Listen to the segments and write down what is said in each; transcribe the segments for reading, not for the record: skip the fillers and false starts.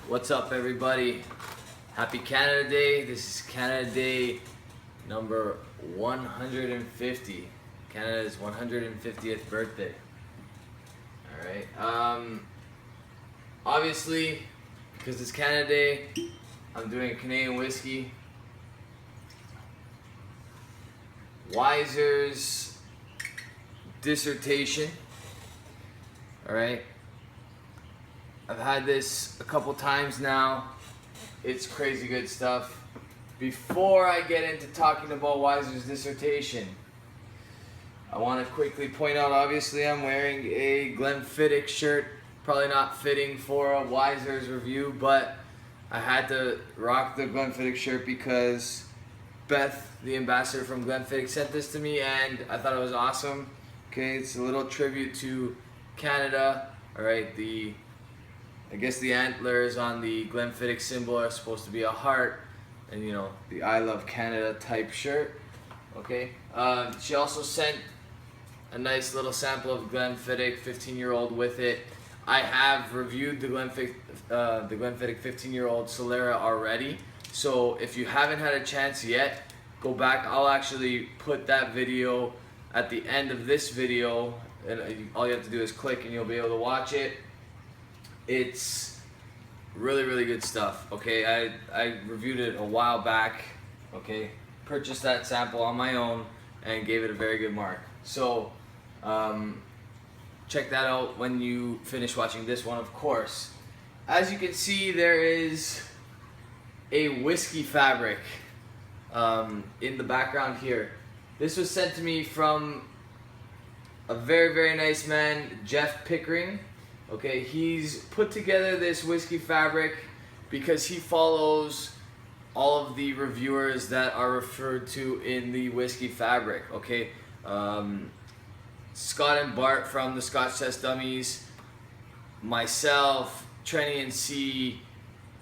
What's up, everybody? Happy Canada Day. This is Canada Day number 150. Canada's 150th birthday. Alright. Obviously, because it's Canada Day, I'm doing a Canadian whiskey. Wiser's Dissertation. Alright. I've had this a couple times now. It's crazy good stuff. Before I get into talking about Wiser's Dissertation, I want to quickly point out, obviously I'm wearing a Glenfiddich shirt. Probably not fitting for a Wiser's review, but I had to rock the Glenfiddich shirt because Beth, the ambassador from Glenfiddich, sent this to me and I thought it was awesome. Okay, it's a little tribute to Canada. Alright, I guess the antlers on the Glenfiddich symbol are supposed to be a heart, and you know, the I Love Canada type shirt. Okay. She also sent a nice little sample of Glenfiddich 15-year-old with it. I have reviewed the Glenfiddich 15-year-old Solera already, so if you haven't had a chance yet, go back. I'll actually put that video at the end of this video, and all you have to do is click and you'll be able to watch it. It's really, really good stuff. Okay, I reviewed it a while back. Okay, purchased that sample on my own and gave it a very good mark. So check that out when you finish watching this one, of course. As you can see, there is a whiskey fabric in the background here. This was sent to me from a very, very nice man, Jeff Pickering. Okay, he's put together this whiskey fabric because he follows all of the reviewers that are referred to in the whiskey fabric. Okay, Scott and Bart from the Scotch Test Dummies, myself, Trenny and C,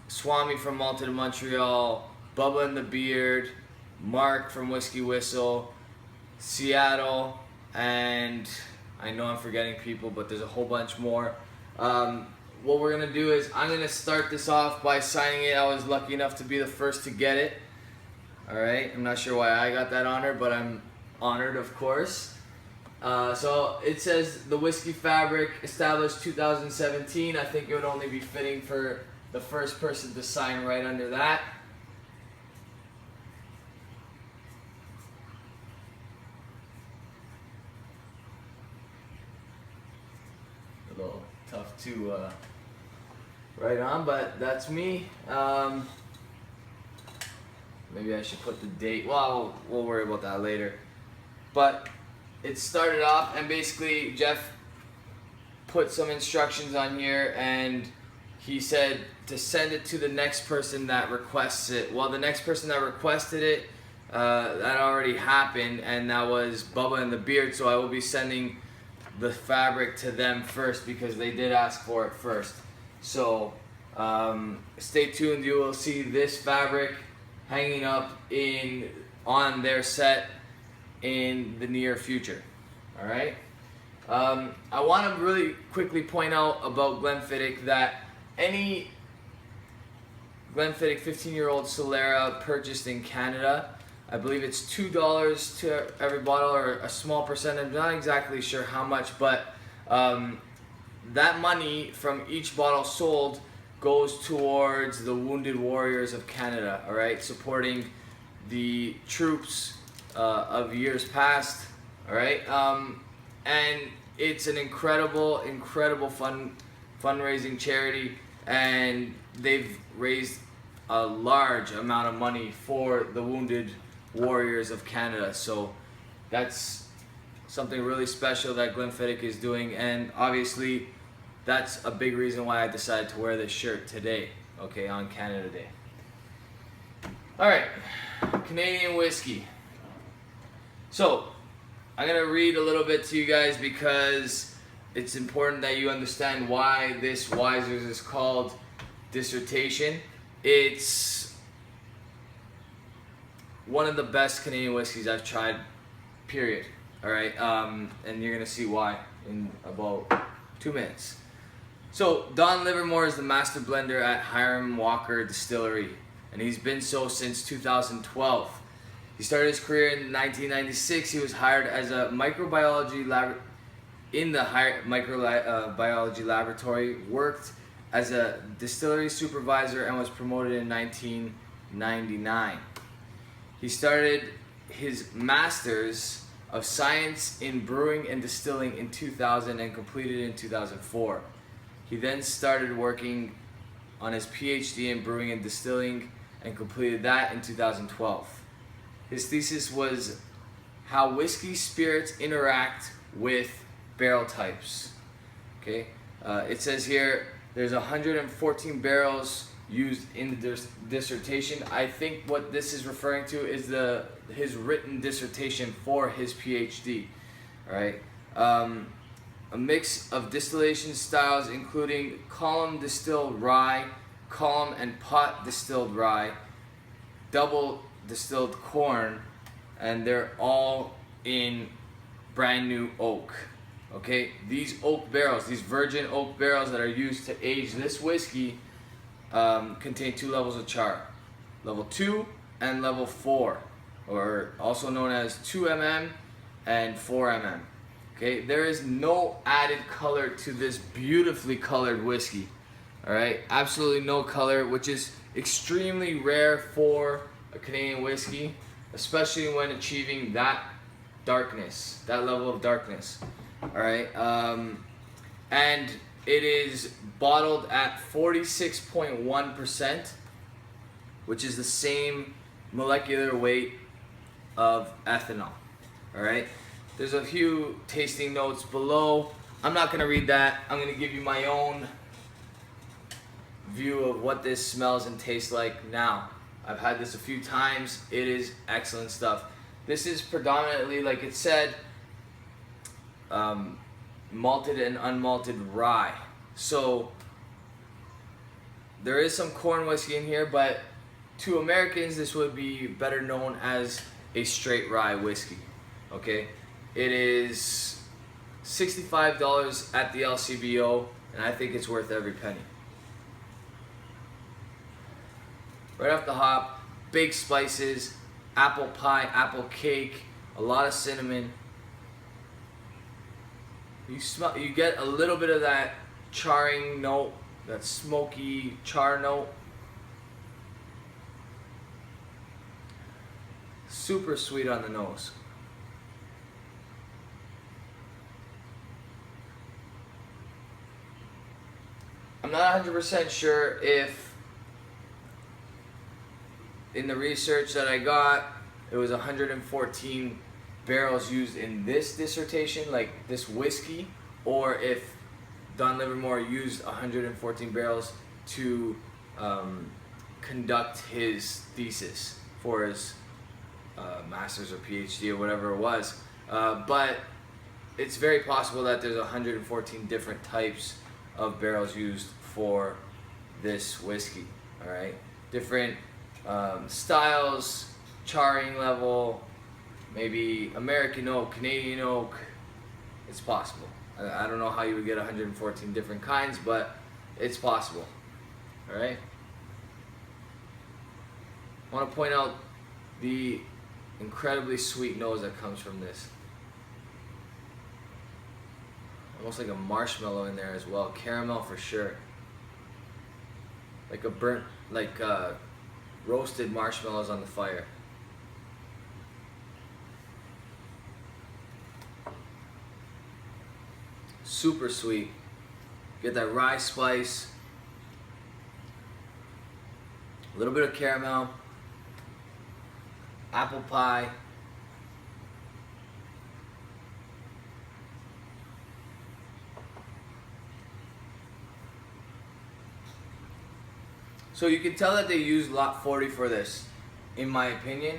Swami from Malted in Montreal, Bubba and the Beard, Mark from Whiskey Whistle, Seattle, and I know I'm forgetting people, but there's a whole bunch more. What we're gonna do is I'm gonna start this off by signing it. I was lucky enough to be the first to get it. Alright, I'm not sure why I got that honor, but I'm honored, of course. So it says the whiskey fabric established 2017. I think it would only be fitting for the first person to sign right under that. A little tough to write on, but that's me. Maybe I should put the date. Well, we'll worry about that later. But it started off, and basically Jeff put some instructions on here, and he said to send it to the next person that requests it. Well, the next person that requested it, that already happened, and that was Bubba and the Beard, so I will be sending the fabric to them first because they did ask for it first. So stay tuned. You will see this fabric hanging up on their set in the near future. All right. I want to really quickly point out about Glenfiddich that any Glenfiddich 15-year-old Solera purchased in Canada, I believe it's $2 to every bottle, or a small percentage. I'm not exactly sure how much, but that money from each bottle sold goes towards the Wounded Warriors of Canada, all right, supporting the troops of years past, all right, and it's an incredible fundraising charity, and they've raised a large amount of money for the Wounded Warriors of Canada. So that's something really special that Glenfiddich is doing, and obviously that's a big reason why I decided to wear this shirt today, okay, on Canada Day. Alright, Canadian whiskey. So I'm going to read a little bit to you guys because it's important that you understand why this Wiser's is called Dissertation. It's one of the best Canadian whiskeys I've tried, period. Alright, and you're going to see why in about 2 minutes. So Don Livermore is the master blender at Hiram Walker Distillery, and he's been so since 2012. He started his career in 1996. He was hired as a microbiology laboratory, worked as a distillery supervisor, and was promoted in 1999. He started his Masters of Science in Brewing and Distilling in 2000 and completed in 2004. He then started working on his PhD in Brewing and Distilling and completed that in 2012. His thesis was how whiskey spirits interact with barrel types. Okay, it says here there's 114 barrels used in the dissertation. I think what this is referring to is his written dissertation for his PhD. All right, a mix of distillation styles including column distilled rye, column and pot distilled rye, double distilled corn, and they're all in brand new oak. Okay, these oak barrels, these virgin oak barrels that are used to age this whiskey contain 2 levels of char, level 2 and level 4, or also known as 2 mm and 4 mm. Okay, there is no added color to this beautifully colored whiskey. All right, absolutely no color, which is extremely rare for a Canadian whiskey, especially when achieving that darkness, that level of darkness. All right, and it is bottled at 46.1%, which is the same molecular weight of ethanol. All right, there's a few tasting notes below. I'm not going to read that. I'm going to give you my own view of what this smells and tastes like now. I've had this a few times. It is excellent stuff. This is predominantly, like it said, malted and unmalted rye. So there is some corn whiskey in here, but to Americans this would be better known as a straight rye whiskey. Okay, it is $65 at the LCBO, and I think it's worth every penny. Right off the hop, big spices, apple pie, apple cake, a lot of cinnamon. You get a little bit of that charring note, that smoky char note. Super sweet on the nose. I'm not 100% sure if in the research that I got, it was 114 barrels used in this dissertation, like this whiskey, or if Don Livermore used 114 barrels to conduct his thesis for his master's or PhD or whatever it was. But it's very possible that there's 114 different types of barrels used for this whiskey. All right, different styles, charring level, maybe American oak, Canadian oak. It's possible. I don't know how you would get 114 different kinds, but it's possible. All right. I want to point out the incredibly sweet nose that comes from this. Almost like a marshmallow in there as well. Caramel for sure. Like a burnt, like roasted marshmallows on the fire. Super sweet. Get that rye spice. A little bit of caramel. Apple pie. So you can tell that they used lot 40 for this, in my opinion.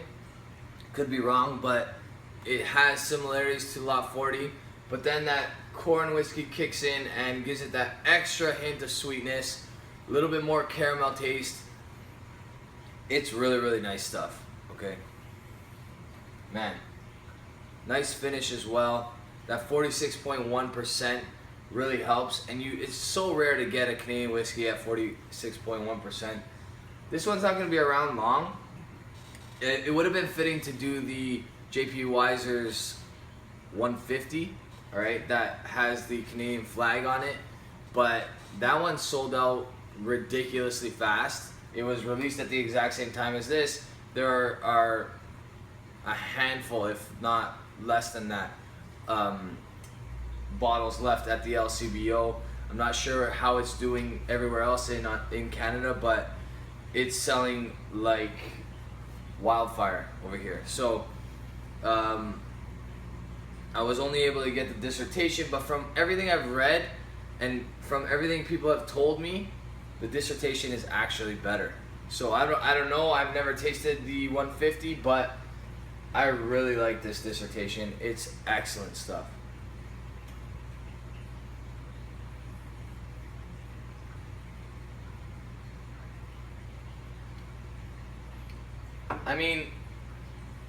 Could be wrong, but it has similarities to lot 40. But then that corn whiskey kicks in and gives it that extra hint of sweetness, a little bit more caramel taste. It's really, really nice stuff, okay? Man, nice finish as well. That 46.1% really helps. And it's so rare to get a Canadian whiskey at 46.1%. This one's not going to be around long. It would have been fitting to do the J.P. Weiser's 150, all right, that has the Canadian flag on it, but that one sold out ridiculously fast. It was released at the exact same time as this. There are a handful, if not less than that, bottles left at the LCBO. I'm not sure how it's doing everywhere else in Canada, but it's selling like wildfire over here. So I was only able to get the Dissertation, but from everything I've read and from everything people have told me, the Dissertation is actually better. So I don't know, I've never tasted the 150, but I really like this Dissertation. It's excellent stuff. I mean,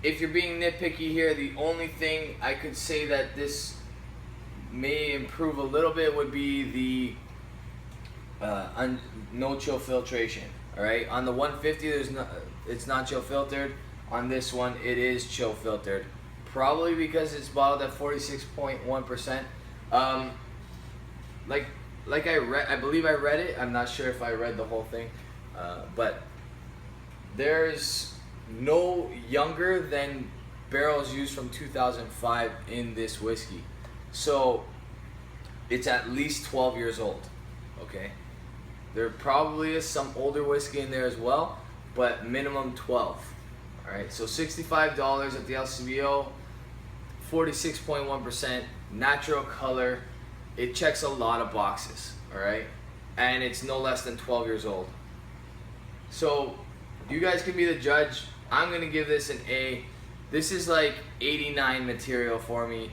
if you're being nitpicky here, the only thing I could say that this may improve a little bit would be the no chill filtration. All right, on the 150, it's not chill filtered. On this one, it is chill filtered. Probably because it's bottled at 46.1%. Like I believe I read it. I'm not sure if I read the whole thing, but there's no younger than barrels used from 2005 in this whiskey, so it's at least 12 years old. Okay, there probably is some older whiskey in there as well, but minimum 12. All right, so $65 at the LCBO, 46.1%, natural color. It checks a lot of boxes. All right, and it's no less than 12 years old. So you guys can be the judge. I'm gonna give this an A. This is like 89 material for me,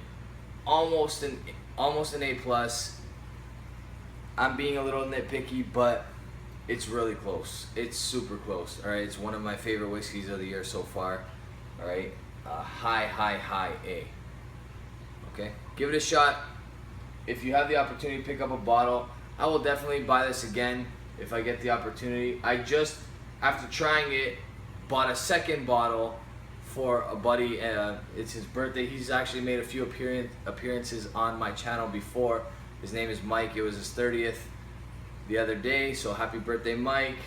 almost an A plus. I'm being a little nitpicky, but it's really close. It's super close. All right, it's one of my favorite whiskeys of the year so far. All right, high A. Okay, give it a shot. If you have the opportunity to pick up a bottle, I will definitely buy this again if I get the opportunity. I just, after trying it, bought a second bottle for a buddy. It's his birthday. He's actually made a few appearances on my channel before. His name is Mike. It was his 30th the other day, so happy birthday, Mike.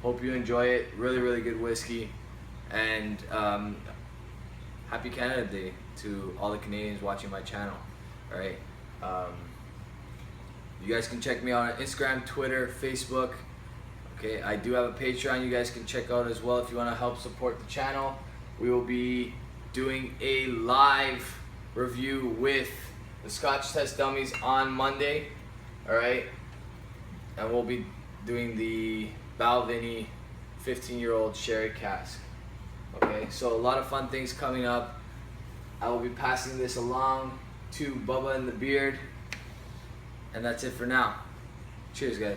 Hope you enjoy it. Really, really good whiskey. And happy Canada Day to all the Canadians watching my channel. All right. You guys can check me out on Instagram, Twitter, Facebook. Okay, I do have a Patreon you guys can check out as well if you want to help support the channel. We will be doing a live review with the Scotch Test Dummies on Monday. All right, and we'll be doing the Balvenie 15-year-old sherry cask. Okay, so a lot of fun things coming up. I will be passing this along to Bubba and the Beard, and that's it for now. Cheers, guys.